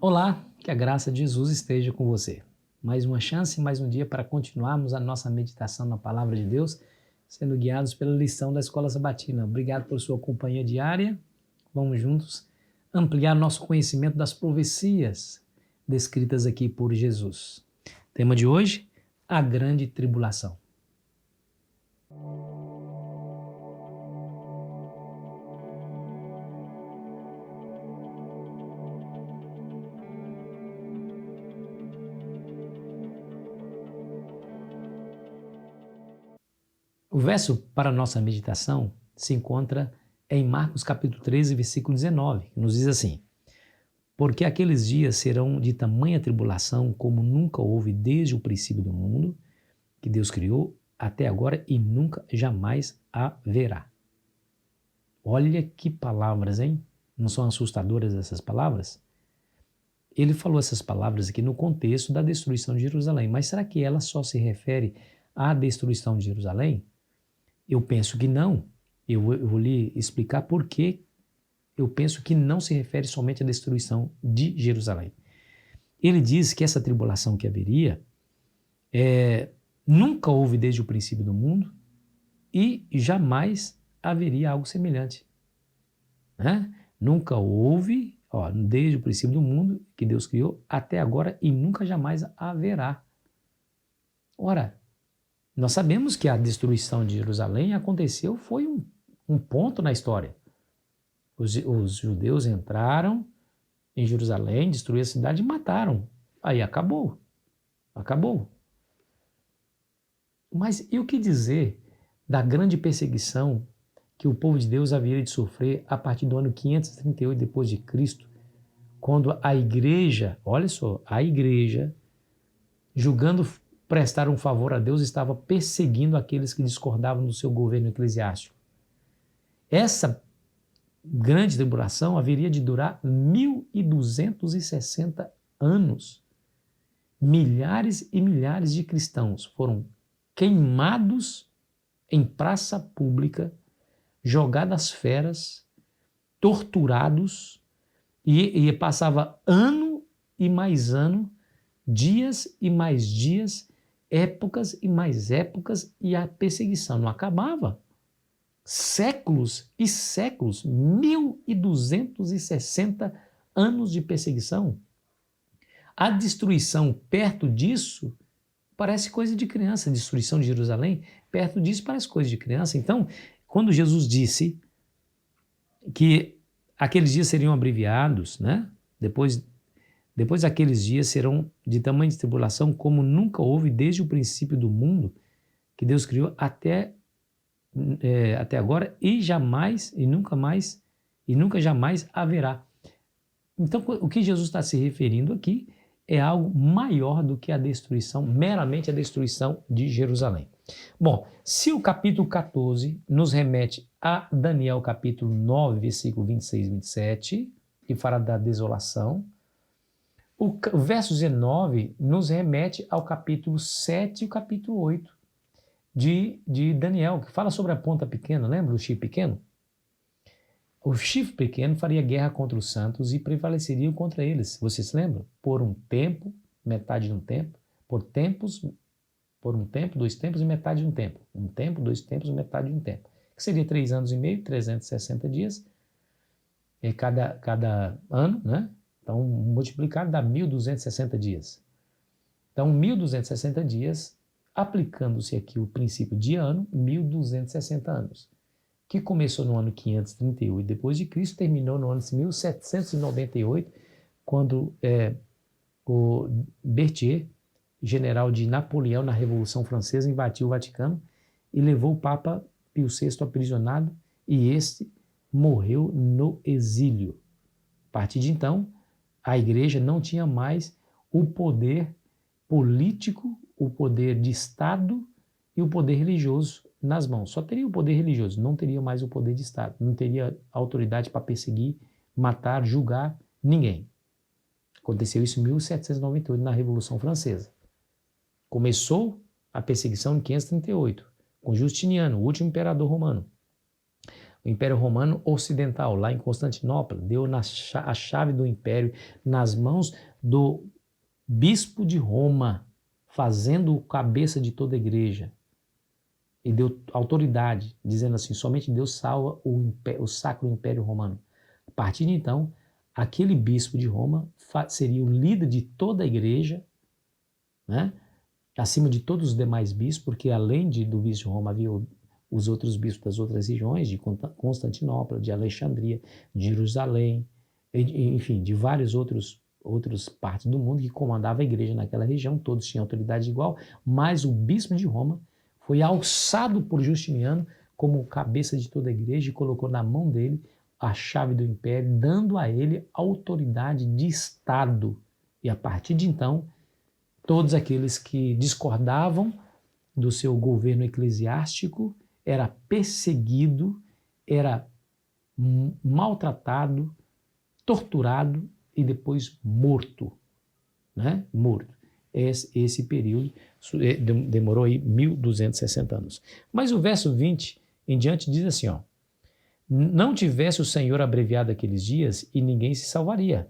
Olá, que a graça de Jesus esteja com você. Mais uma chance, mais um dia para continuarmos a nossa meditação na Palavra de Deus, sendo guiados pela lição da Escola Sabatina. Obrigado por sua companhia diária. Vamos juntos ampliar nosso conhecimento das profecias descritas aqui por Jesus. Tema de hoje, a grande tribulação. O verso para a nossa meditação se encontra em Marcos capítulo 13, versículo 19, que nos diz assim: porque aqueles dias serão de tamanha tribulação como nunca houve desde o princípio do mundo, que Deus criou, até agora e nunca jamais haverá. Olha que palavras, hein? Não são assustadoras essas palavras? Ele falou essas palavras aqui no contexto da destruição de Jerusalém, mas será que ela só se refere à destruição de Jerusalém? Eu penso que não. Eu vou lhe explicar por que eu penso que não se refere somente à destruição de Jerusalém. Ele diz que essa tribulação que haveria nunca houve desde o princípio do mundo e jamais haveria algo semelhante. Né? Nunca houve, desde o princípio do mundo que Deus criou, até agora e nunca jamais haverá. Ora, nós sabemos que a destruição de Jerusalém aconteceu, foi um ponto na história. Os judeus entraram em Jerusalém, destruíram a cidade e mataram. Aí acabou. Acabou. Mas e o que dizer da grande perseguição que o povo de Deus haveria de sofrer a partir do ano 538 depois de Cristo, quando a igreja, olha só, a igreja, julgando prestar um favor a Deus, estava perseguindo aqueles que discordavam do seu governo eclesiástico. Essa grande tribulação haveria de durar 1260 anos. Milhares e milhares de cristãos foram queimados em praça pública, jogados às feras, torturados, e passava ano e mais ano, dias e mais dias, épocas e mais épocas, e a perseguição não acabava. Séculos e séculos, 1260 anos de perseguição. A destruição perto disso parece coisa de criança, a destruição de Jerusalém, perto disso parece coisa de criança. Então, quando Jesus disse que aqueles dias seriam abreviados, né? Depois aqueles dias serão de tamanho de tribulação como nunca houve desde o princípio do mundo, que Deus criou até agora e jamais, e nunca mais, e nunca jamais haverá. Então, o que Jesus está se referindo aqui é algo maior do que a destruição, meramente a destruição de Jerusalém. Bom, se o capítulo 14 nos remete a Daniel capítulo 9, versículo 26 e 27, que fala da desolação, o verso 19 nos remete ao capítulo 7 e o capítulo 8 de Daniel, que fala sobre a ponta pequena, lembra o chifre pequeno? O chifre pequeno faria guerra contra os santos e prevaleceria contra eles. Vocês se lembram? Por um tempo, metade de um tempo, por um tempo, 2 tempos e metade de um tempo. Um tempo, 2 tempos e metade de um tempo. Que seria 3 anos e meio, 360 dias, cada ano, né? Então, multiplicado dá 1260 dias. Então, 1260 dias, aplicando-se aqui o princípio de ano, 1260 anos, que começou no ano 538 depois de Cristo, terminou no ano 1798, quando o Berthier, general de Napoleão na Revolução Francesa, invadiu o Vaticano e levou o Papa Pio VI aprisionado, e este morreu no exílio. A partir de então, a igreja não tinha mais o poder político, o poder de Estado e o poder religioso nas mãos. Só teria o poder religioso, não teria mais o poder de Estado, não teria autoridade para perseguir, matar, julgar ninguém. Aconteceu isso em 1798, na Revolução Francesa. Começou a perseguição em 538, com Justiniano, o último imperador romano. o Império Romano Ocidental, lá em Constantinopla, deu a chave do império nas mãos do bispo de Roma, fazendo-o cabeça de toda a igreja. E deu autoridade, dizendo assim, somente Deus salva o Sacro Império Romano. A partir de então, aquele bispo de Roma seria o líder de toda a igreja, né? Acima de todos os demais bispos, porque além do bispo de Roma havia os outros bispos das outras regiões, de Constantinopla, de Alexandria, de Jerusalém, enfim, de várias outras partes do mundo que comandavam a igreja naquela região, todos tinham autoridade igual, mas o bispo de Roma foi alçado por Justiniano como cabeça de toda a igreja e colocou na mão dele a chave do império, dando a ele autoridade de Estado. E a partir de então, todos aqueles que discordavam do seu governo eclesiástico era perseguido, era maltratado, torturado e depois morto, né? Morto. Esse período demorou aí 1260 anos. Mas o verso 20 em diante diz assim, ó, não tivesse o Senhor abreviado aqueles dias e ninguém se salvaria,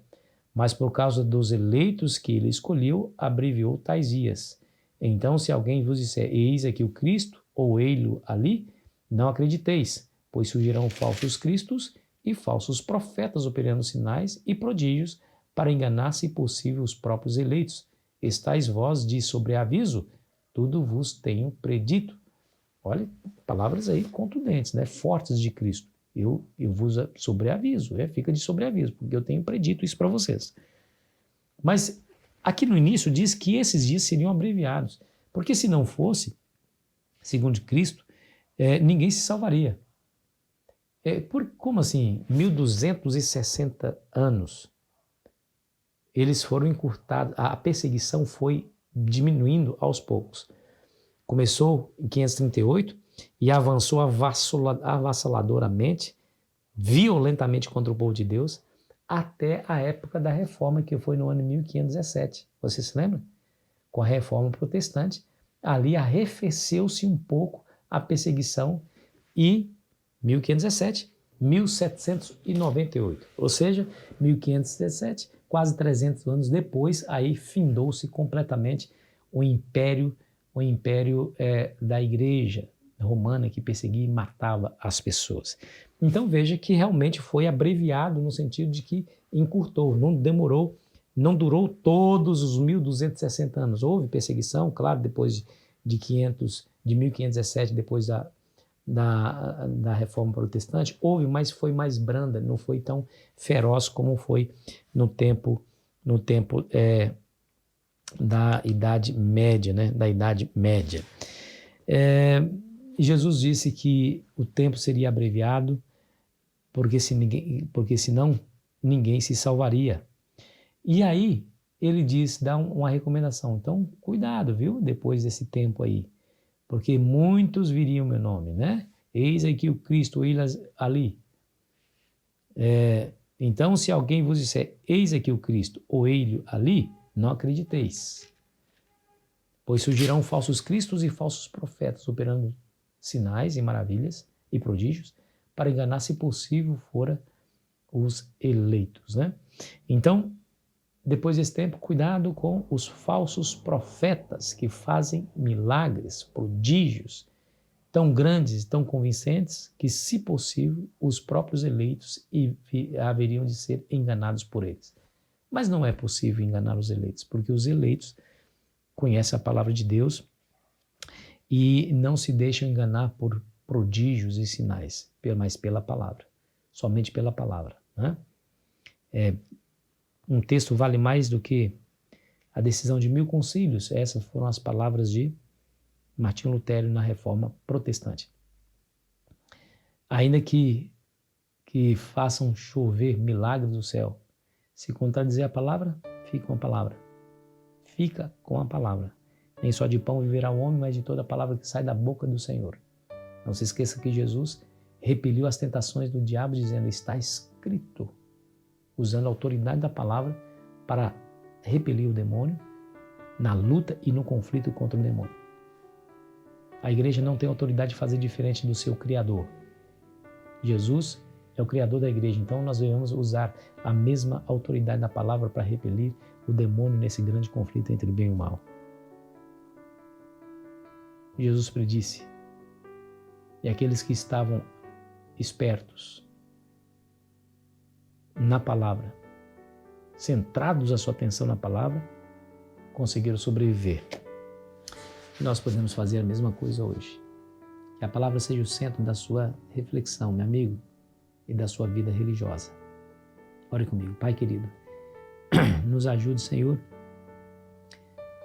mas por causa dos eleitos que ele escolheu, abreviou tais dias. Então, se alguém vos disser, eis aqui o Cristo, ou ei-lo ali, não acrediteis, pois surgirão falsos cristos e falsos profetas operando sinais e prodígios para enganar, se possível, os próprios eleitos. Estais vós de sobreaviso, tudo vos tenho predito. Olha, palavras aí contundentes, né? Fortes de Cristo. Eu vos sobreaviso, fica de sobreaviso, porque eu tenho predito isso para vocês. Mas aqui no início diz que esses dias seriam abreviados, porque se não fosse, segundo Cristo, ninguém se salvaria. Como assim? 1260 anos. Eles foram encurtados, a perseguição foi diminuindo aos poucos. Começou em 538 e avançou avassaladoramente, violentamente contra o povo de Deus, até a época da Reforma, que foi no ano 1517. Você se lembra? Com a Reforma Protestante, ali arrefeceu-se um pouco a perseguição e 1517, 1798. Ou seja, 1517, quase 300 anos depois, aí findou-se completamente o império da igreja romana que perseguia e matava as pessoas. Então veja que realmente foi abreviado no sentido de que encurtou, não demorou, não durou todos os 1260 anos. Houve perseguição, claro, depois de 1517, depois da Reforma Protestante, houve, mas foi mais branda, não foi tão feroz como foi no tempo da Idade Média, né? Da Idade Média. Jesus disse que o tempo seria abreviado, porque senão ninguém se salvaria. E aí ele dá uma recomendação. Então, cuidado, viu? Depois desse tempo aí, porque muitos viriam meu nome, né? Eis aqui o Cristo, eis ali. Então, se alguém vos disser, eis aqui o Cristo, ou ele ali, não acrediteis. Pois surgirão falsos cristos e falsos profetas, operando sinais e maravilhas e prodígios, para enganar, se possível, fora os eleitos, né? Então, depois desse tempo, cuidado com os falsos profetas que fazem milagres, prodígios, tão grandes e tão convincentes que, se possível, os próprios eleitos haveriam de ser enganados por eles. Mas não é possível enganar os eleitos, porque os eleitos conhecem a palavra de Deus e não se deixam enganar por prodígios e sinais, mas pela palavra, somente pela palavra, né? Um texto vale mais do que a decisão de 1000 concílios. Essas foram as palavras de Martinho Lutero na Reforma Protestante. Ainda que façam chover milagres do céu, se contradizer a palavra, fica com a palavra. Fica com a palavra. Nem só de pão viverá o homem, mas de toda a palavra que sai da boca do Senhor. Não se esqueça que Jesus repeliu as tentações do diabo, dizendo, está escrito, usando a autoridade da palavra para repelir o demônio na luta e no conflito contra o demônio. A igreja não tem autoridade de fazer diferente do seu Criador. Jesus é o criador da igreja, então nós devemos usar a mesma autoridade da palavra para repelir o demônio nesse grande conflito entre o bem e o mal. Jesus predisse, e aqueles que estavam espertos na palavra, centrados a sua atenção na palavra, conseguiram sobreviver. E nós podemos fazer a mesma coisa hoje. Que a palavra seja o centro da sua reflexão, meu amigo, e da sua vida religiosa. Ore comigo. Pai querido, nos ajude, Senhor,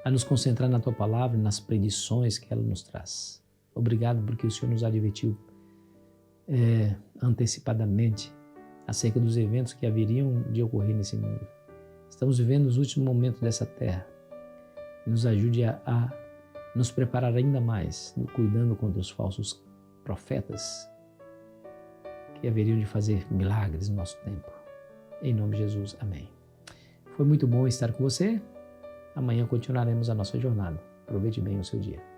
a nos concentrar na Tua palavra e nas predições que ela nos traz. Obrigado porque o Senhor nos advertiu antecipadamente acerca dos eventos que haveriam de ocorrer nesse mundo. Estamos vivendo os últimos momentos dessa terra. Nos ajude a nos preparar ainda mais, cuidando contra os falsos profetas que haveriam de fazer milagres no nosso tempo. Em nome de Jesus, amém. Foi muito bom estar com você. Amanhã continuaremos a nossa jornada. Aproveite bem o seu dia.